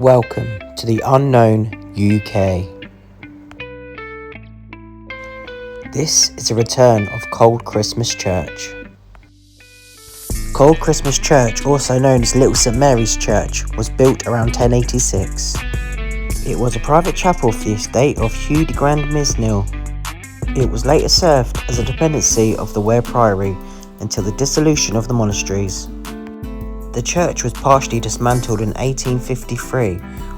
Welcome to the Unknown UK. This is a return of Cold Christmas Church. Cold Christmas Church, also known as Little St Mary's Church, was built around 1086. It was a private chapel for the estate of Hugh de Grandmesnil. It was later served as a dependency of the Ware Priory until the dissolution of the monasteries. The church was partially dismantled in 1853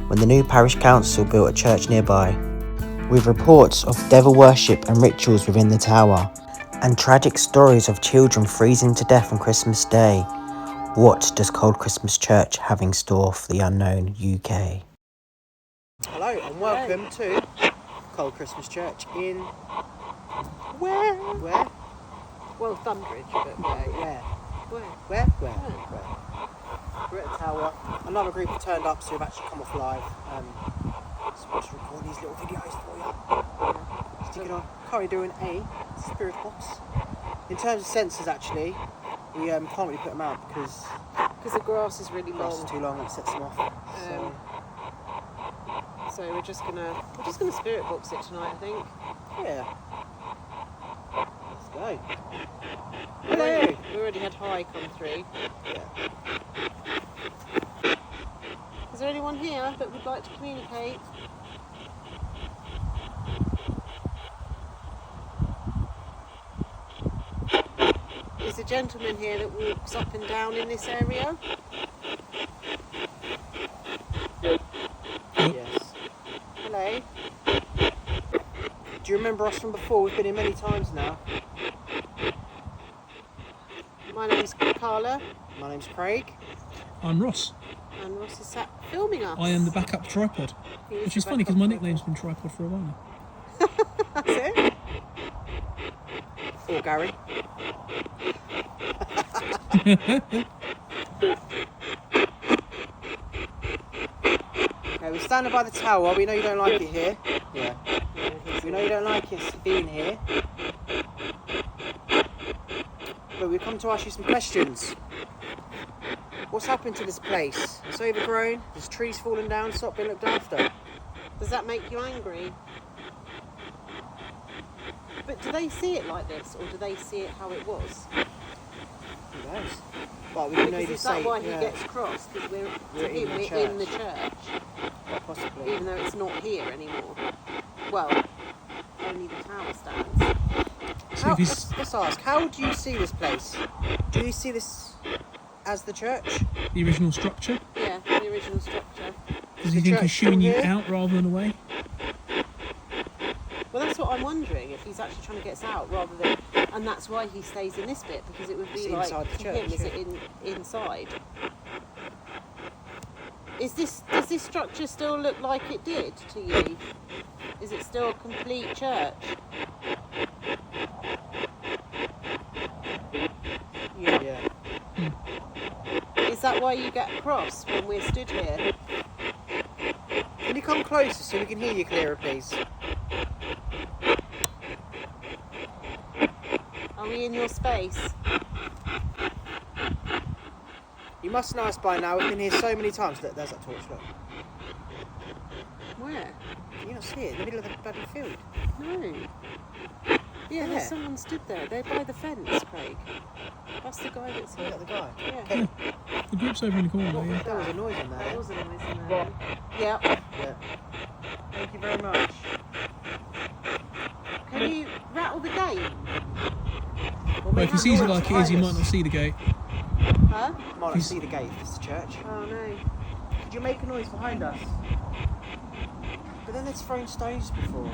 when the new parish council built a church nearby, with reports of devil worship and rituals within the tower, and tragic stories of children freezing to death on Christmas Day. What does Cold Christmas Church have in store for the Unknown UK? Hello and welcome to Cold Christmas Church in... Where? Well, Thundridge, but Where? We're at the tower. Another group have turned up, so we've actually come off live. So we'll just record these little videos for you. Stick it on. Currently doing a spirit box. In terms of sensors, actually, we can't really put them out because the grass is really the grass long. is too long and it sets them off. So we're just gonna spirit box it tonight, I think. Yeah. Let's go. We already had Hi come through. Yeah. Is there anyone here that would like to communicate? There's a gentleman here that walks up and down in this area. Yes. Hello. Do you remember us from before? We've been here many times now. My name's Carla. My name's Craig. I'm Ross. And Ross is sat filming us. I am the backup tripod, He is which the is funny because my backup nickname's been tripod for a while now. That's it. Or Gary. Okay, we're standing by the tower. We know you don't like it here. Yeah. We know you don't like us being here. But we've come to ask you some questions. What's happened to this place? It's overgrown. There's trees falling down. It's not been looked after. Does that make you angry? But do they see it like this, or do they see it how it was? Who knows? But we can Because only is say, that why yeah, he gets cross? Because we're in the in the church, possibly. even though it's not here anymore. Well, only the tower stands. So if he's, Let's ask, how do you see this place? Do you see this as the church? the original structure, Yeah, the original structure. does the he think church he's shooing you still here? out rather than away? Well, that's what I'm wondering, if he's actually trying to get us out rather than... And that's why he stays in this bit, because it would be It's like, inside the to church, him, is yeah. it inside? Does this structure still look like it did to you? Is it still a complete church? Yeah. Is that why you get cross when we're stood here? Can you come closer so we can hear you clearer, please? Are we in your space? You must know us by now. We've been here so many times. Look, there's that torch, look. Where? Can you not see it? In the middle of the bloody field. No. Yeah, Where? there's someone stood there. They're by the fence, Craig. That's the guy that's Is here. that the guy? Yeah. Okay. The group's over in the corner there, yeah. There was a noise in There there. was a noise in there. Yeah. Yeah. Thank you very much. Can you rattle the gate? Well, if he sees it like it is, he might not see the gate. Huh? Might not He's- see the gate if it's the church. Oh no. Could you make a noise behind us? But then it's thrown stones before.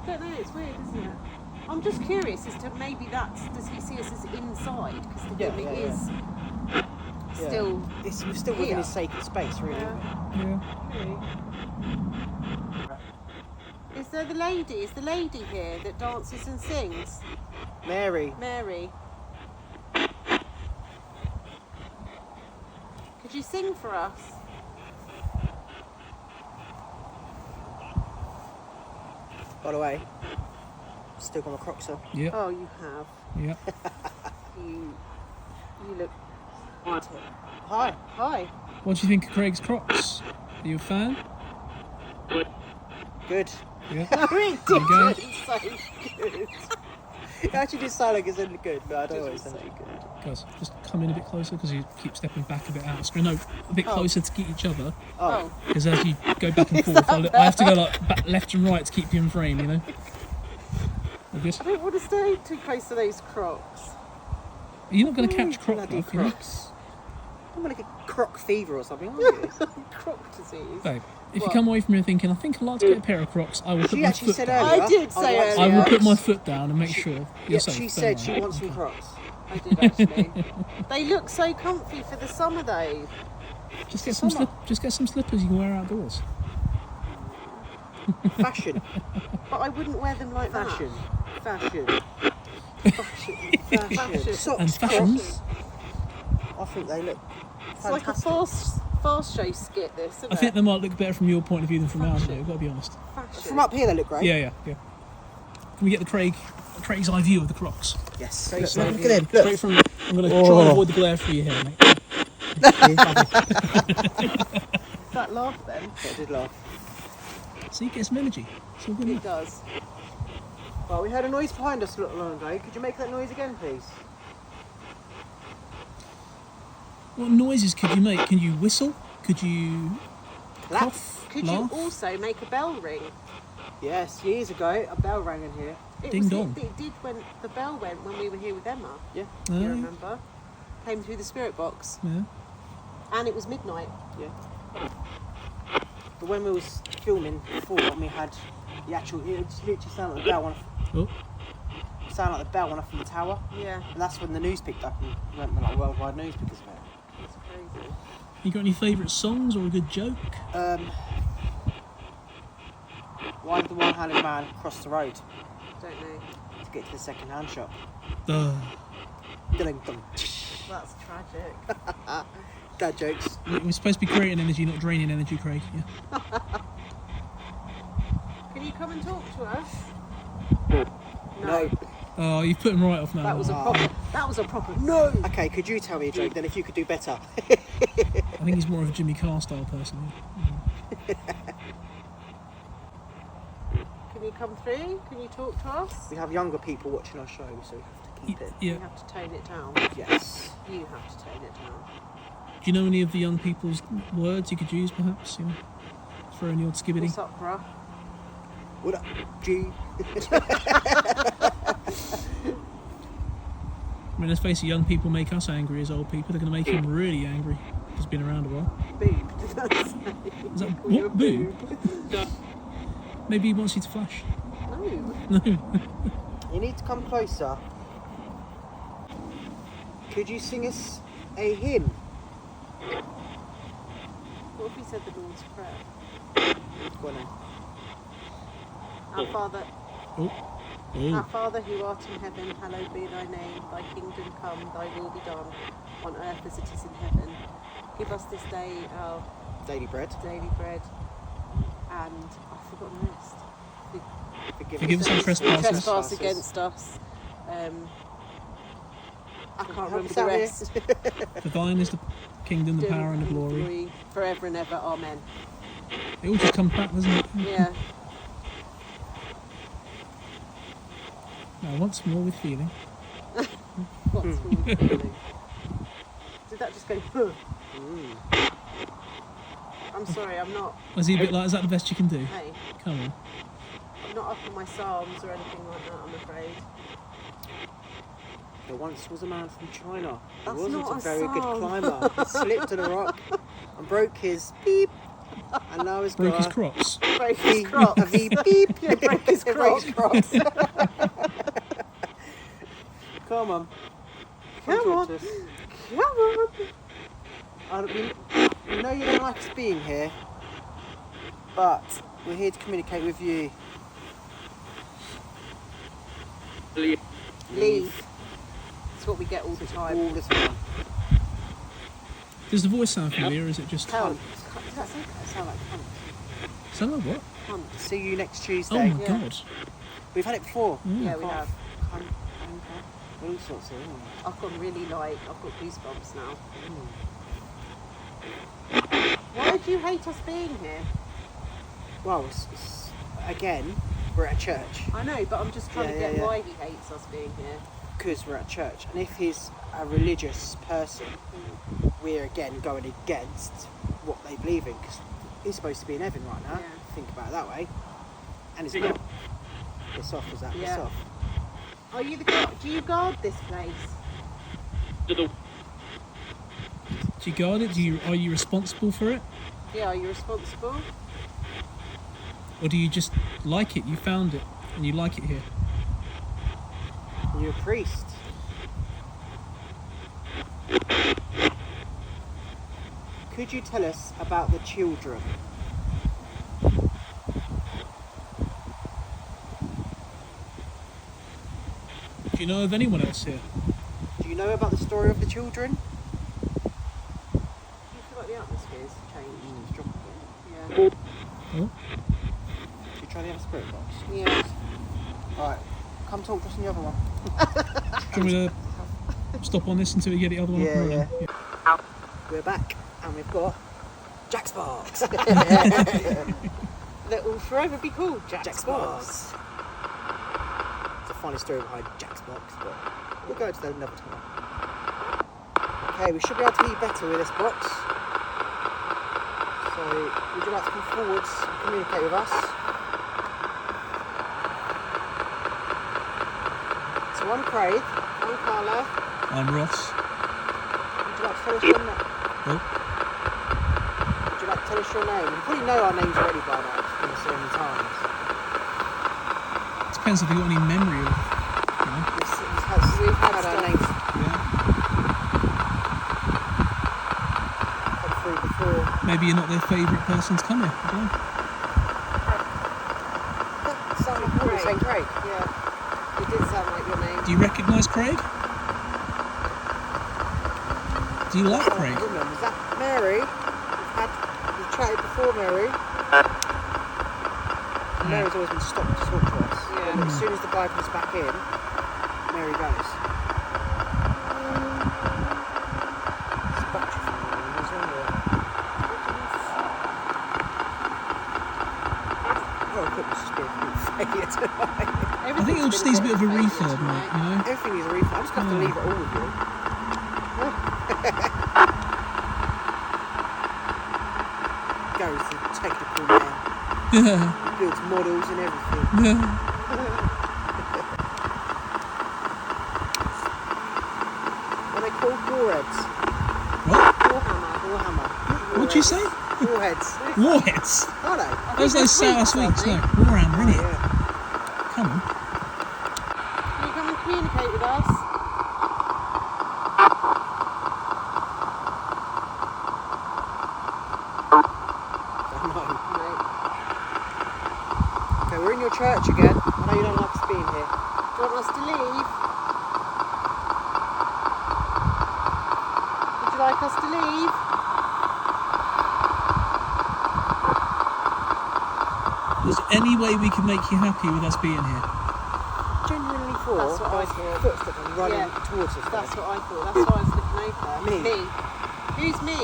Don't know, it's weird, isn't it? I'm just curious as to maybe does he see us as inside? Because the Yeah, building yeah, is Yeah. still... We're still within here. his sacred space, really. Yeah. Yeah. Is there the lady? Is the lady here that dances and sings? Mary. Mary. Could you sing for us? By the way, still got my Crocs on. Yeah. Oh, you have. Yeah. You look... Hi. Hi. What do you think of Craig's Crocs? Are you a fan? Good. Yeah. It There you go. did so good. It actually did sound like it's only good, but I don't always sound like good. Guys, just come in a bit closer because you keep stepping back a bit out of screen. No, a bit closer to each other. Oh, Because as you go back and forth, I have to go like back, left and right to keep you in frame, you know? Obvious. I don't want to stay too close to those Crocs. You're not going to catch Croc bloody buff, you know? Crocs. I'm gonna get croc fever or something, aren't you? Croc disease. Babe, if What? you come away from here thinking, I think I'd like to get a pair of Crocs, I will put She my actually foot said down. earlier. I did I'd say like earlier. some I will put Crocs. my foot down and make sure you're Yeah, safe. she don't said she worry. wants some Crocs. I did actually. They look so comfy for the summer though. Just get some just get some slippers you can wear outdoors. Fashion, But I wouldn't wear them like fashion, fashion, that. Fashion. fashion. Socks, And fashions. Crocs. I think they look It's like a fantastic. fast show skit this, isn't I think it? they might look better from your point of view than from ours, though, Fashion. I've got to be honest. Fashion. From up here they look great. Yeah. Can we get the Craig's eye view of the Crocs? Yes. Look, Look look at them. Straight Look. from, I'm going to try and avoid the glare for you here, mate. That laugh then. I did laugh. See, get some energy. It's all good. It does. Well, we heard a noise behind us a little long ago. Could you make that noise again, please? What noises could you make? Can you whistle? Could you cough? Could laugh? you also make a bell ring? Yes, years ago, a bell rang in here. Ding dong. It did when the bell went when we were here with Emma. Yeah, Oh, You yeah. remember? Came through the spirit box, Yeah. and it was midnight. yeah. But when we was filming before, and we had the actual, it just literally sounded like the bell went off, Oh, sounded like the bell went off from the tower, Yeah, and that's when the news picked up and went like worldwide news because of it. it's crazy. you got any favourite songs or a good joke? Why did the one-handed man cross the road Don't know. to get to the second-hand shop? That's tragic. Dad jokes. We're supposed to be creating energy, not draining energy, Craig. Yeah. Can you come and talk to us? No. Oh, you've put him right off now. That was a proper. That was a proper. No. Okay, could you tell me a joke then if you could do better? I think he's more of a Jimmy Carr style person. Yeah. Can you come through? Can you talk to us? We have younger people watching our show, so we have to keep it. Yeah. You have to tone it down. Yes. You have to tone it down. Do you know any of the young people's words you could use, perhaps? You know, throw any old skibbity. What's up, bruh? What up, G? I mean, let's face it, young people make us angry as old people. They're going to make him really angry. He's been around a while. Boob. Did I say? Is that Call you a what? Boo? Maybe he wants you to flash. No. No. You need to come closer. Could you sing us a hymn? What if we said the Lord's Prayer? Go on then. Our Father, Oh. our Father who art in heaven, hallowed be thy name. Thy kingdom come, thy will be done, on earth as it is in heaven. Give us this day our Daily bread. daily bread, and I've forgotten the rest. Forgive us our trespasses. Trespass against us. I can't remember the rest. For thine is the kingdom, the power, and the glory. Forever and ever. Amen. It all just comes back, doesn't it? Yeah. Now, once more with feeling. What's wrong with feeling? Did that just go? I'm sorry. I'm not. Is he a bit like, is that the best you can do? Hey, Come on. I'm not up on my psalms or anything like that. I'm afraid. There once was a man from China. He That's wasn't not a a very good song. climber. He slipped on a rock and broke his beep. And now he's Broke got his crocs. Break his he, crocs. he beep. Yeah, break his crocs. crocs. Come on. Come talk on. to us. Come on. We know you don't like us being here, but we're here to communicate with you. Leave. It's what we get all the time. All the time. Does the voice sound familiar, or is it just... Cunt. Does that sound like cunt? Sound like what? Cunt. See you next Oh Tuesday. my Yeah. god. We've had it before. Yeah, we have. Cunt, wanker, all sorts of. I've got goosebumps now. do you hate us being here? Well, again, we're at church. I know, but I'm just trying to get Yeah. why he hates us being here. Because we're at church. And if he's a religious person, we're again going against what they believe in. Because he's supposed to be in heaven right now. Yeah. Think about it that way. And he's not. Piss off, is that? Yeah. Piss off. Are you the guard? Do you guard this place? Do you guard it? Are you responsible for it? Yeah, are you responsible? Or do you just like it? You found it and you like it here. You're a priest. Could you tell us about the children? Do you know of anyone else here? Do you know about the story of the children? You feel like the atmosphere's changed. Drop it. Yeah. Oh, Should we try the other spirit box? Yeah. Alright, come talk to us in the other one. do you want me to stop on this until we get the other one? Yeah, up and yeah. running? We're back and we've got Jack Sparks. That will forever be called Jack Sparks. It's a funny story behind Jack Sparks, but we'll go into that another time. Okay, we should be able to hear better with this box. So, would you like to come forwards and communicate with us? So I'm Craig. I'm Carla. I'm Ross. Would you like to tell us your name? Oh, Would you like to tell us your name? You probably know our names already by now, it's been so many times. depends if you've got any memory of, you know. We've had our stuff. names Yeah. come through before. Maybe you're not their favourite person to come here. I don't know. Sound like Craig. Saying Craig. Yeah. It did sound like your name. Do you recognise Craig? Do you like Craig? Woman. Is that Mary? We've chatted before, Mary. Mary's always been stopped to talk to us. Yeah. But as soon as the guy comes back in, Mary goes. It's a battery from the isn't it? Oh, look, this is being failure tonight. I think it just needs a bit of a refurb, mate, you know? Everything is a refund. I'm just going to have to leave it all with you. Gary's the technical man. He builds models and everything. What are they called? Warheads. What? Warhammer. What'd you say? Warheads. Warheads? Are they? Those they're sour sweets, sweets, no. aren't Warhammer, Oh, innit? yeah. Come on. Can you come and communicate with us? I know. No. Okay, we're in your church again. I know you don't like us being here. Do you want us to leave? Would you like us to leave? Is there any way we can make you happy with us being here? Genuinely thought That's what I thought. footsteps are running Yeah. towards us. That's what I thought. That's why I was looking over. Me. Me. Who's me?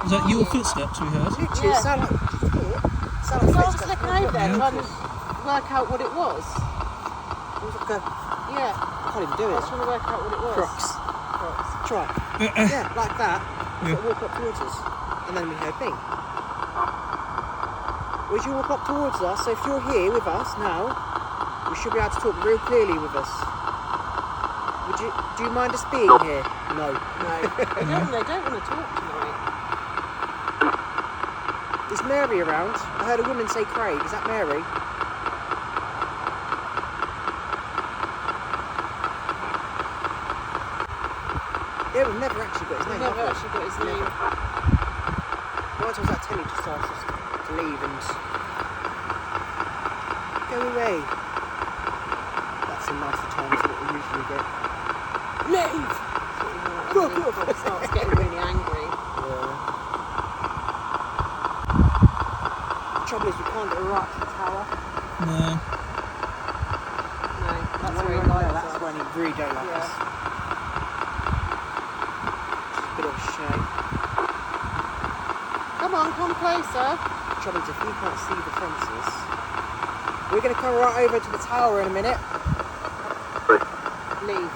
Was that your footsteps we heard? Literally, Yeah. sound like Because I was footsteps looking running over there towards trying to us. work out what it was. I was like, Yeah. I can't even do I it. was trying to work out what it was. Crocs. Crocs. Try. Yeah, like that. Yeah. So walk up towards us. And then we heard me. Would you walk up towards us? So if you're here with us now, we should be able to talk real clearly with us. Do you mind us being here? No. No. They don't want to talk tonight. Is Mary around? I heard a woman say Craig. Is that Mary? Yeah, we've never actually got his We've name. never have we? actually got his name. Why was that Telly just asked us to leave and go away? That's a nicer terms than what we usually get. Leave! And then he starts getting really angry. The trouble is we can't get right to the tower. No. No, that's where he When likes that's us. when he really don't like Yeah. us. Bit of a shame. Come on, come closer. Trouble is, if you can't see the fences, we're going to come right over to the tower in a minute. Leave.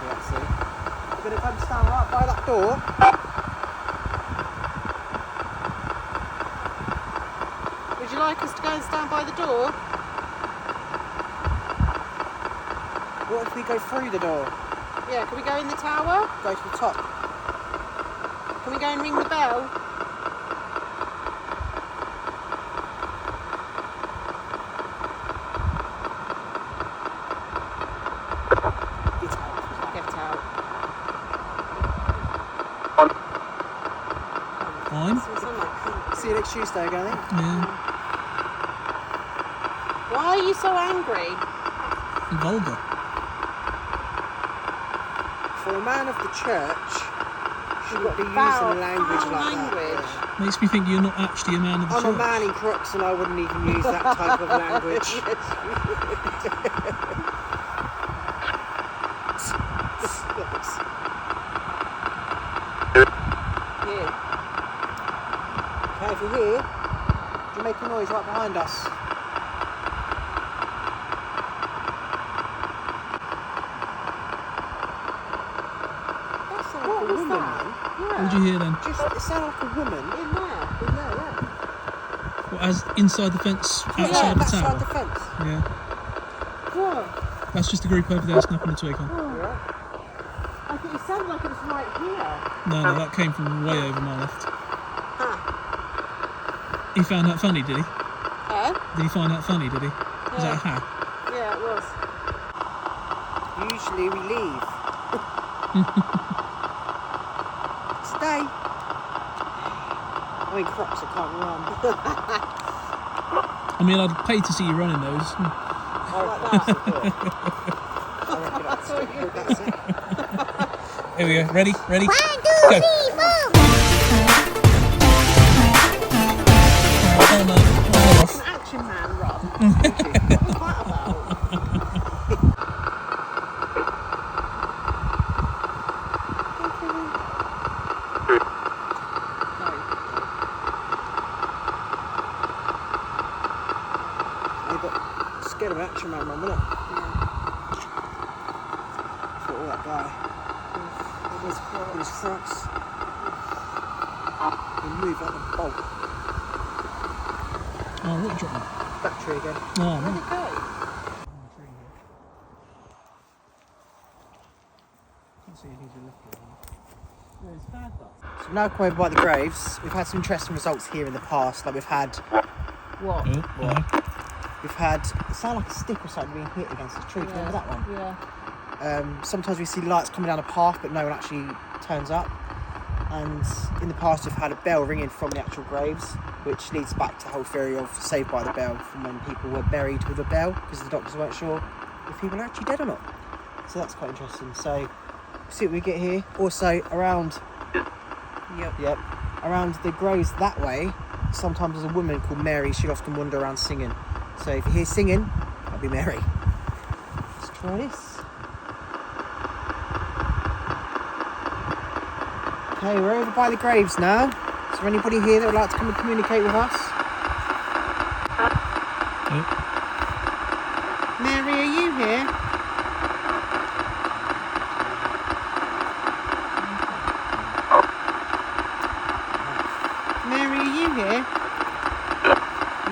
Let's see. We're going to come stand right by that door. Would you like us to go and stand by the door? What if we go through the door? Yeah, can we go in the tower? Go to the top. Can we go and ring the bell? Get out. Fine. So it's on like pink. See you next Tuesday again, I think. Yeah. Why are you so angry? Vulgar. For a man of the church, should not be Foul using language like language. that. Makes me think you're not actually a man of the I'm church. a man in Crocs and I wouldn't even use that type of language. Here. Okay, if you're here, do you make a noise right behind us? That's like What a was woman. that? What did you hear then? Just, it sounded like a woman. In there, yeah. What, as inside the fence, Yeah, outside the that's tower? like the fence. Yeah. What? That's just the group over there snapping a twig on. Yeah. I think it sounded like it was right here. No, that came from way over my left. Huh. He found that funny, did he? Eh? Did he find that funny, did he? Was that a ha? Yeah, it was. Usually we leave. Stay. I mean, Crocs, I can't run. I mean, I'd pay to see you running those. I reckon that's it. That's it. Here we go. Ready? Ready? 1, 2, 3, 4. Oh no. Oh, It's an action man run. What's that about? Yeah, but scared of action man, wasn't it? For all that guy. With his Crocs. He moved like a bolt. oh what dropped that? Battery again. Oh, Where'd man. it go? So now come over by the graves. We've had some interesting results here in the past. Like we've had, What? Oh, oh. it sounded like a stick or something being hit against a tree. Do you remember that one? Yeah. Sometimes we see lights coming down a path, but no one actually turns up. And in the past, we've had a bell ringing from the actual graves, which leads back to the whole theory of Saved by the Bell, from when people were buried with a bell because the doctors weren't sure if people are actually dead or not. So that's quite interesting. So see what we get here. Also around, yep, around the graves that way. Sometimes there's a woman called Mary. She'll often wander around singing. So if you hear singing, that'll be Mary. Let's try this. Okay, we're over by the graves now. Is there anybody here that would like to come and communicate with us? Mary, are you here? Mary, are you here?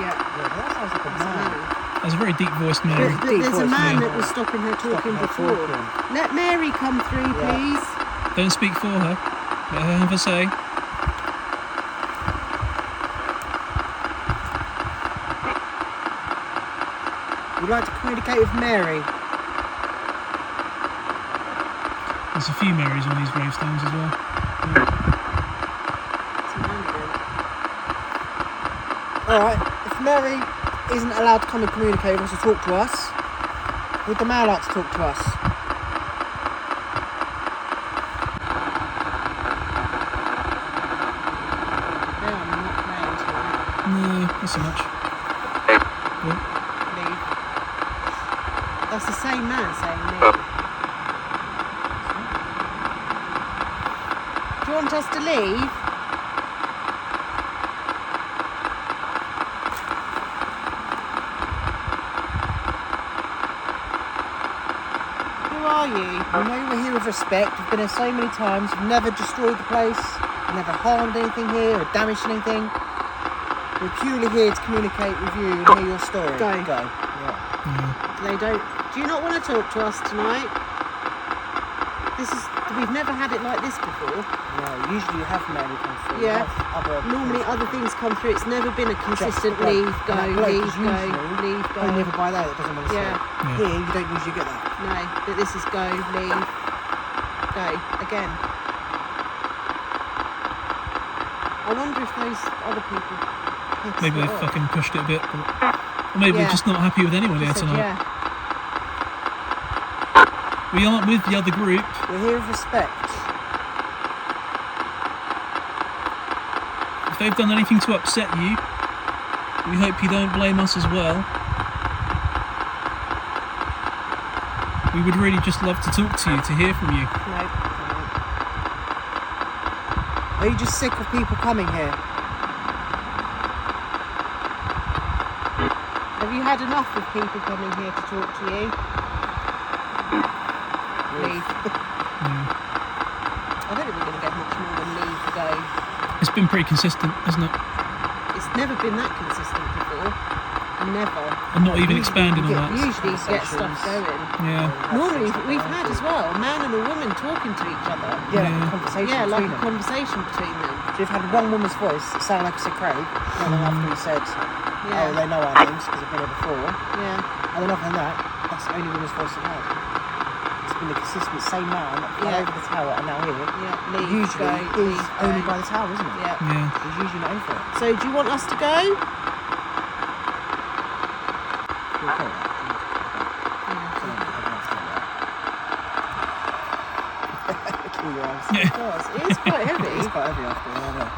Yeah. Yeah, that sounds like a man. That's a very deep voiced Mary. There's a man yeah. that was stopping her talking her before. talking. Let Mary come through, Yeah. please. Don't speak for her. Let her have a say. Would you like to communicate with Mary? There's a few Marys on these gravestones as well. It's a man again. Alright, if Mary isn't allowed to come and communicate with us or talk to us, would the man like to talk to us? No, I'm not playing tonight. No, not so much. Leave. That's the same man saying leave. Do you want us to leave? We know we're here with respect. We've been here so many times. We've never destroyed the place. We've never harmed anything here or damaged anything. We're purely here to communicate with you and hear your story. Go. Yeah. They don't. Do you not want to talk to us tonight? We've never had it like this before. No, usually you have Mary come through. Yeah. You have Normally other things come through. It's never been a consistent leave, go, And that bloke leave, is go, usually leave, go. only ever by there that doesn't want to Yeah. see it. Here, you don't usually get that. No, but this is go, leave, go again. I wonder if those other people. Maybe they fucking pushed it a bit. Or maybe they're just not happy with anyone here tonight. Yeah. We aren't with the other group. We're here with respect. If they've done anything to upset you, we hope you don't blame us as well. We would really just love to talk to you, to hear from you. No. Are you just sick of people coming here? Have you had enough of people coming here to talk to you? Leave. I don't think we're going to get much more than leave, go. It's been pretty consistent, hasn't it? It's never been that consistent before. Never. And not even expanding on that. Usually get stuff going. Yeah. Normally we've had as well a man and a woman talking to each other. Yeah, Yeah. like a conversation Yeah, like between a them. conversation between them. So you've had one woman's voice that sounded like Sir Craig, and then after he said, Yeah. oh, they know our names because they've been here before. Yeah. And then other than that, that's the only woman's voice I've had. It's been the consistent same man that fell Yeah. over the tower and now here. Yeah. Leave, Usually go, he's leave, only go. by the tower, isn't it? Yeah. Yeah. He's usually not in for it. So do you want us to go? Okay. Kill your eyes. It does. It is quite heavy. It's quite heavy after all, I know.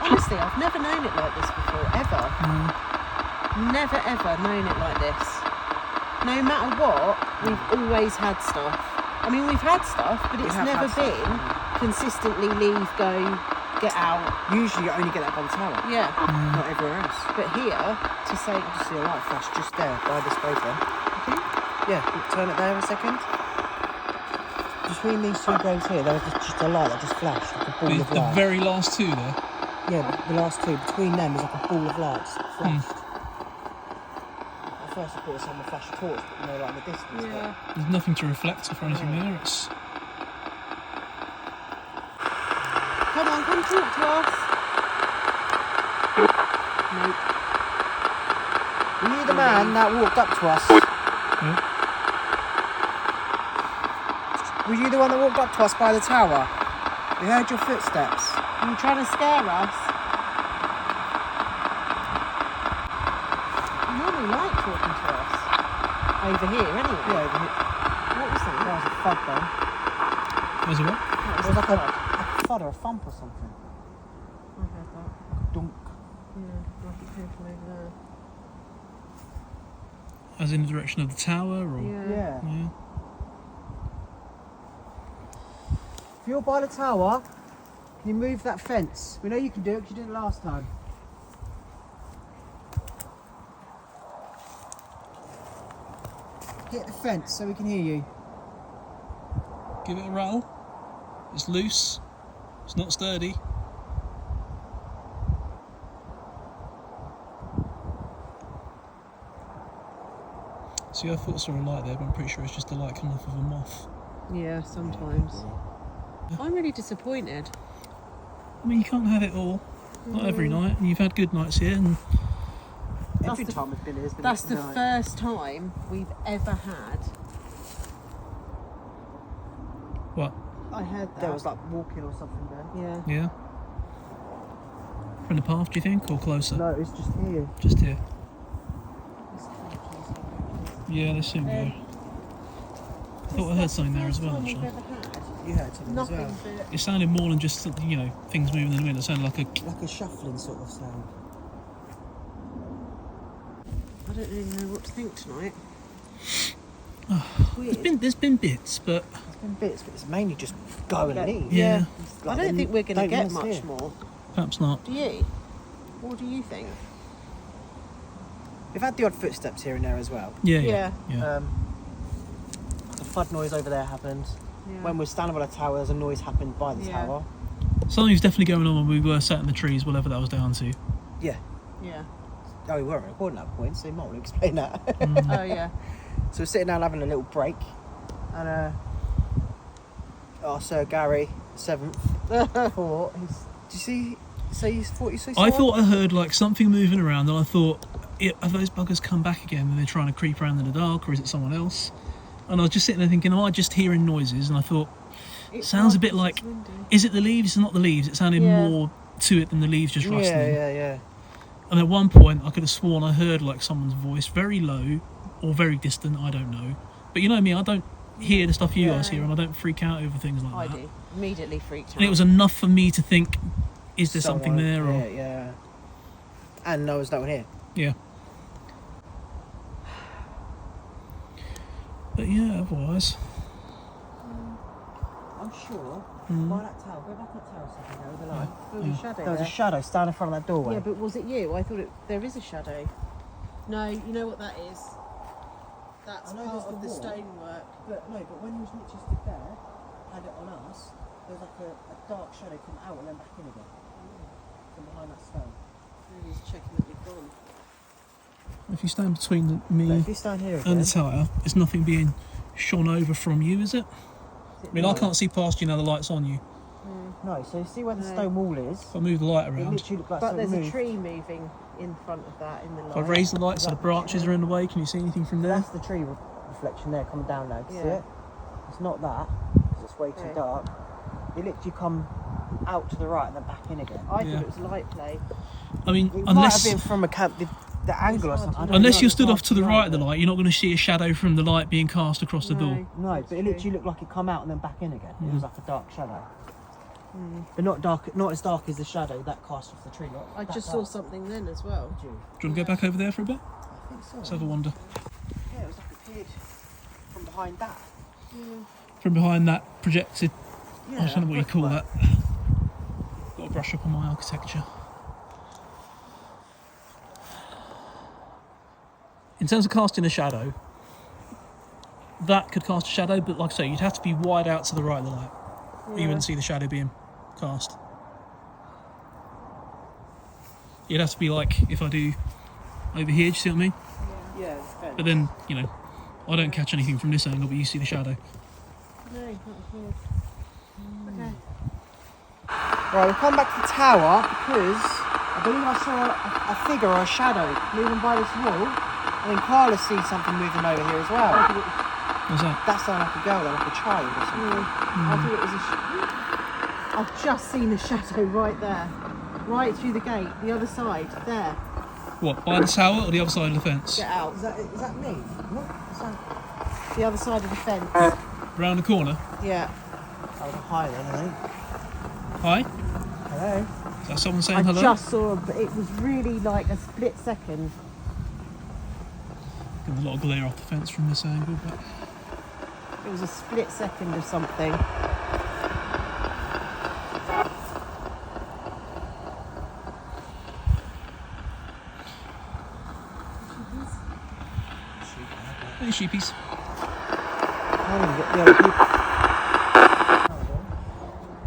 Honestly, I've never known it like this before, ever. Never ever known it like this. No matter what, we've always had stuff. I mean, we've had stuff, but it's have never had stuff, been consistently leave, go, get out. Usually you only get that by the tower, Yeah. not everywhere else. But here, to say, Just see a light flash just there by this road there. Yeah, turn it there a second. Between these two graves here, there was just a light that just flashed, like a ball of The light. very last two there. Yeah, the last two, between them is like a ball of lights that flashed. At first I thought it was someone flashed a torch, but like in the distance. yeah. There's nothing to reflect off or anything there. It's Come on, come talk to us. Nope. Were you the man that walked up to us? Yeah. Were you the one that walked up to us by the tower? We heard your footsteps. Are you trying to scare us? You normally like talking to us. Over here, anyway. Yeah, over here. What was that? That was a thud then. there's a what? That It was like a thud or a thump or something. I heard that. Dunk. Yeah, like it came from over there. As in the direction of the tower, or Yeah. Yeah. If you're by the tower, can you move that fence? We know you can do it because you did it last time. Hit the fence so we can hear you. Give it a rattle. It's loose. It's not sturdy. See, I thought I saw a light there, but I'm pretty sure it's just a light coming off of a moth. Yeah, sometimes. I'm really disappointed. I mean, you can't have it all. Not every night, and you've had good nights here, and Every the- time we've been here has been That's a the night. first time we've ever had. what? I heard that. There was like walking or something there. Yeah. Yeah. From the path, do you think, or closer? No, it's just here. Just here. Yeah, they soon go. I thought I heard something there as well, actually. You heard something Nothing as well. but It sounded more than just, you know, things moving in the wind. It sounded like a. Like a shuffling sort of sound. I don't really know what to think tonight. There's been bits, but There's been bits, but it's mainly just go and leave. yeah, It's I like don't the- think we're going to don't get miss much here. more. perhaps not. Do you? What do you think? We've had the odd footsteps here and there as well. Yeah. The thud noise over there happened. Yeah. When we were standing by the tower, there's a noise happened by the Yeah. tower. Something was definitely going on when we were sat in the trees, whatever that was down to. Yeah. Yeah. Oh, we were recording that point, so you might want to explain that. Oh yeah. So we're sitting down having a little break, and our Sir Gary, 7th, thought, did you see? Say you thought you saw I someone? thought I heard like something moving around, and I thought, have those buggers come back again and they're trying to creep around in the dark, or is it someone else? And I was just sitting there thinking, am I just hearing noises? And I thought, It's sounds a hard bit because like, it's windy. is it the leaves? It's not the leaves. It sounded Yeah. more to it than the leaves just rustling. Yeah. And at one point, I could have sworn I heard like someone's voice, very low or very distant. I don't know. But you know me, I don't hear the stuff you guys Yeah. hear, and I don't freak out over things like I that. do. Immediately freaked out. And it was enough for me to think, is there something Someone- there? Or Yeah. And there was no one here. yeah. But yeah, otherwise, I'm sure. Mm. By that tower, go back to that tower so you know the light. There was a shadow There was a there. shadow standing in front of that doorway. Yeah, but was it you? I thought there is a shadow. No, you know what that is? That's I know part there's of the the wall. stonework. But when you was literally stood there, had it on us, there was like a dark shadow come out and then back in again. From behind that stone. Maybe he's checking that we've gone. if you stand between But me if you stand here again, and the tower, it's nothing being shone over from you, is it? I mean, I can't see past you now. The light's on you. no, so you see where the No. stone wall is? If I move the light It around, literally looked like But something there's a moved. tree moving in front of that in the light. if I raise the light so the branches are in the way, can you see anything from there? That's the tree reflection there coming down now. Do you see Yeah. it? It's not that, because it's way too Okay. dark. It literally come out to the right and then back in again. I Yeah. thought it was light play. I mean, It unless might have been from the angle or hard to something. I know. don't unless know, you're it's stood hard off to the know, right of the but- light, you're not going to see a shadow from the light being cast across the door. No, That's but it true. literally looked like it come out and then back in again. It Mm. was like a dark shadow. But not as dark as the shadow that cast off the tree. Not I that just dark. saw something then as well. Did you? Do you want to go back over there for a bit? I think so. Let's have a wander. Yeah, it was like it appeared from behind that. From behind that projected, Yeah, I don't know what you call brickwork. that. Got to brush up on my architecture. In terms of casting a shadow, that could cast a shadow, but like I say, you'd have to be wide out to the right of the light. You wouldn't see the shadow being cast. You'd have to be like, if I do over here, do you see what I mean? Yeah, it's fair. But then, you know, I don't catch anything from this angle, but you see the shadow. No, not here. Okay. Right, we'll come back to the tower because I believe I saw a figure or a shadow moving by this wall. And then Carla sees something moving over here as well. What's that? That sounded like a girl, like a child or something. I thought it was I've just seen a shadow right there. Right through the gate, the other side, there. What, by the tower or the other side of the fence? Get out. Is that me? What? The other side of the fence. Round the corner? Yeah. That was a high then, I think. Hi? Hello? Is that someone saying I hello? just saw, but it was really like a split second. Getting a lot of glare off the fence from this angle, but It was a split second of something. hey, sheepies. I didn't get the other people.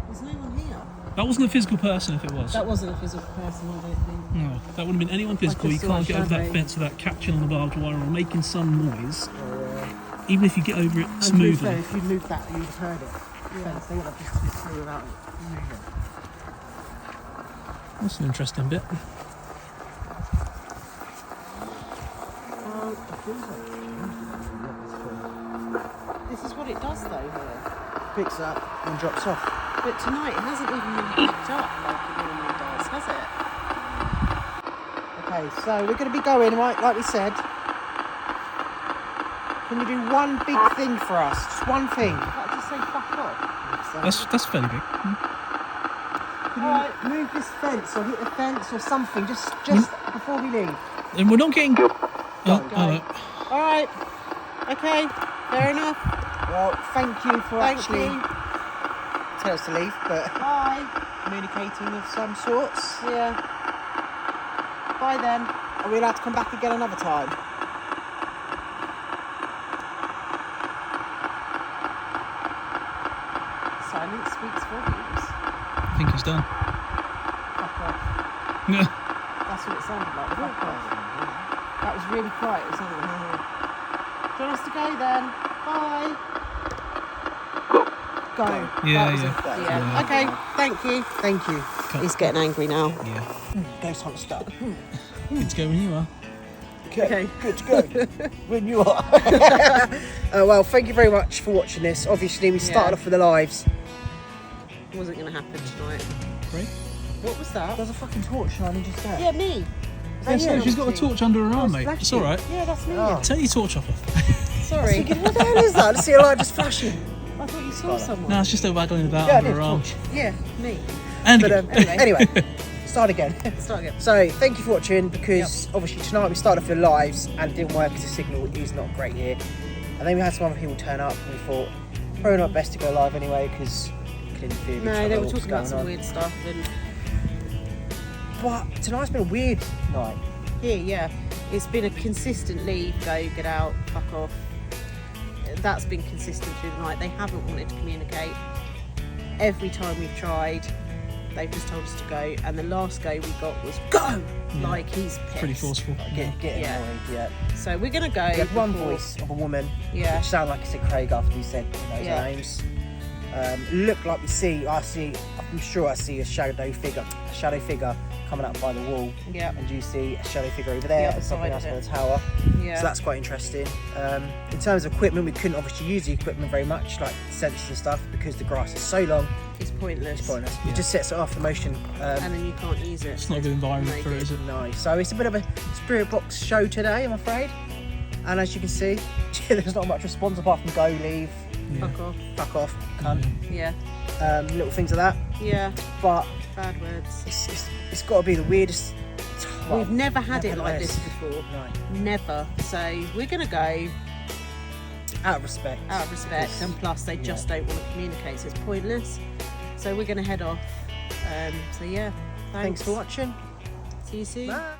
There's no one here. That wasn't a physical person if it was. That wasn't a physical person, I don't think. No, that would have been anyone physical. You just saw can't a get over that shadow. fence without catching on the barbed wire or making some noise. Even if you get over it And to be fair, smoothly. if you'd moved that, you'd have heard it. Fence, they would have just been through without it moving. That's an interesting bit. This is what it does though here. Picks up and drops off. But tonight it hasn't even been picked up like it normally does, has it? Okay, so we're going to be going, right, like we said. Can you do one big thing for us? Just one thing. Like just say fuck off. That's fairly big. Can you move this fence or hit the fence or something just before we leave? And we're not getting. Oh, Go. Alright. Okay, fair enough. Well, thank you for Thank actually you. tell us to leave, but Bye. communicating of some sorts. Yeah. Bye then. Are we allowed to come back again another time? Silence speaks volumes. I think he's done. Fuck off. Yeah. That's what it sounded like. Fuck off. That was really quiet. It sounded like, do you want us to go then? Bye. Go. Yeah, That was yeah. it. Yeah. Okay, thank you. Thank you. He's getting angry now. Yeah. Ghost hunt stuff. Good to go when you are. Okay. Good to go. When you are. Well, thank you very much for watching this. Obviously, we started Yeah. off with the lives. Wasn't going to happen tonight. Great. What was that? There's a fucking torch shining just there. Yeah, me. Yeah, so she's got a torch under her arm, mate. flashing. It's all right. Yeah, that's me. Oh. Turn your torch off. Sorry. Thinking, what the hell is that? I see a light just flashing. I thought you saw someone. No, it's just her waggling about Yeah, under it her is, arm. torch. Yeah, me. And But anyway, start again. Start again. So, thank you for watching, because obviously tonight we started off with lives and it didn't work because the signal is not great here. And then we had some other people turn up and we thought, probably not best to go live anyway because we could interfere with each No, other, they were what's talking about going some on. weird stuff and But tonight's been a weird night. yeah. It's been a consistent leave, go, get out, fuck off. That's been consistent through the night. They haven't wanted to communicate. Every time we've tried, they've just told us to go. And the last go we got was go! Yeah. Like he's pissed. Pretty forceful. Getting Yeah. annoyed, yeah. So we're going to go. We had one before- voice of a woman, Yeah. which sounded like I said Craig after he said Yeah. our names. Looked like I'm sure I see a shadow figure coming up by the wall. Yeah. And you see a shadow figure over there other and something side else of on the tower. Yeah. So that's quite interesting. In terms of equipment, we couldn't obviously use the equipment very much, like sensors and stuff, because the grass is so long. It's pointless. It's pointless. Yeah. It just sets it off the motion. And then you can't use it. It's not a good environment for it, is it? No. So it's a bit of a spirit box show today, I'm afraid. And as you can see, there's not much response apart from go, leave, Yeah. Fuck off. fuck off, cunt. Yeah. Little things like that. Yeah. But Bad words. it's got to be the weirdest. well, We've never had it never like had this before. No. Never. So we're going to go Out of respect. out of respect, and plus they just don't want to communicate, so it's pointless. So we're going to head off. So yeah, Thanks for watching. See you soon. Bye.